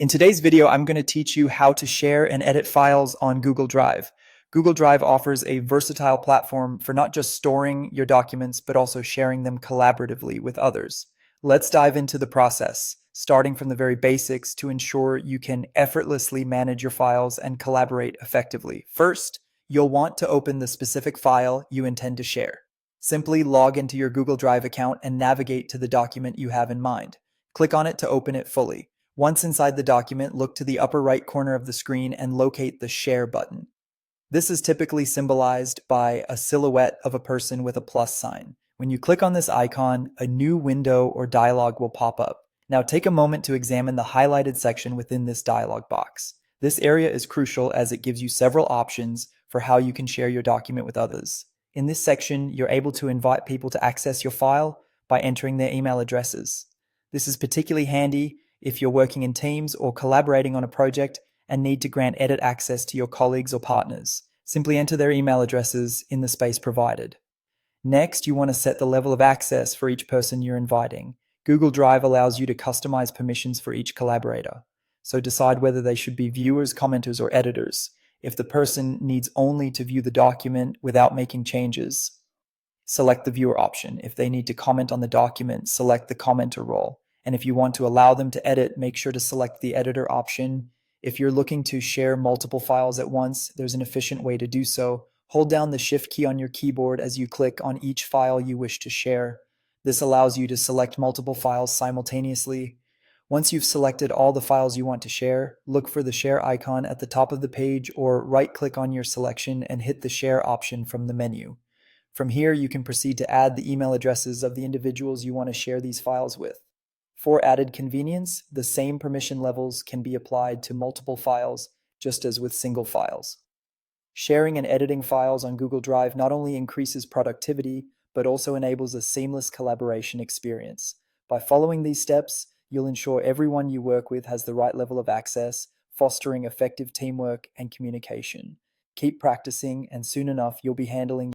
In today's video, I'm going to teach you how to share and edit files on Google Drive. Google Drive offers a versatile platform for not just storing your documents, but also sharing them collaboratively with others. Let's dive into the process, starting from the very basics to ensure you can effortlessly manage your files and collaborate effectively. First, you'll want to open the specific file you intend to share. Simply log into your Google Drive account and navigate to the document you have in mind. Click on it to open it fully. Once inside the document, look to the upper right corner of the screen and locate the Share button. This is typically symbolized by a silhouette of a person with a plus sign. When you click on this icon, a new window or dialog will pop up. Now take a moment to examine the highlighted section within this dialog box. This area is crucial as it gives you several options for how you can share your document with others. In this section, you're able to invite people to access your file by entering their email addresses. This is particularly handy if you're working in teams or collaborating on a project and need to grant edit access to your colleagues or partners. Simply enter their email addresses in the space provided. Next, you want to set the level of access for each person you're inviting. Google Drive allows you to customize permissions for each collaborator. So decide whether they should be viewers, commenters, or editors. If the person needs only to view the document without making changes, select the viewer option. If they need to comment on the document, select the commenter role. And if you want to allow them to edit, make sure to select the editor option. If you're looking to share multiple files at once, there's an efficient way to do so. Hold down the Shift key on your keyboard as you click on each file you wish to share. This allows you to select multiple files simultaneously. Once you've selected all the files you want to share, look for the share icon at the top of the page or right-click on your selection and hit the share option from the menu. From here, you can proceed to add the email addresses of the individuals you want to share these files with. For added convenience, the same permission levels can be applied to multiple files, just as with single files. Sharing and editing files on Google Drive not only increases productivity, but also enables a seamless collaboration experience. By following these steps, you'll ensure everyone you work with has the right level of access, fostering effective teamwork and communication. Keep practicing, and soon enough, you'll be handling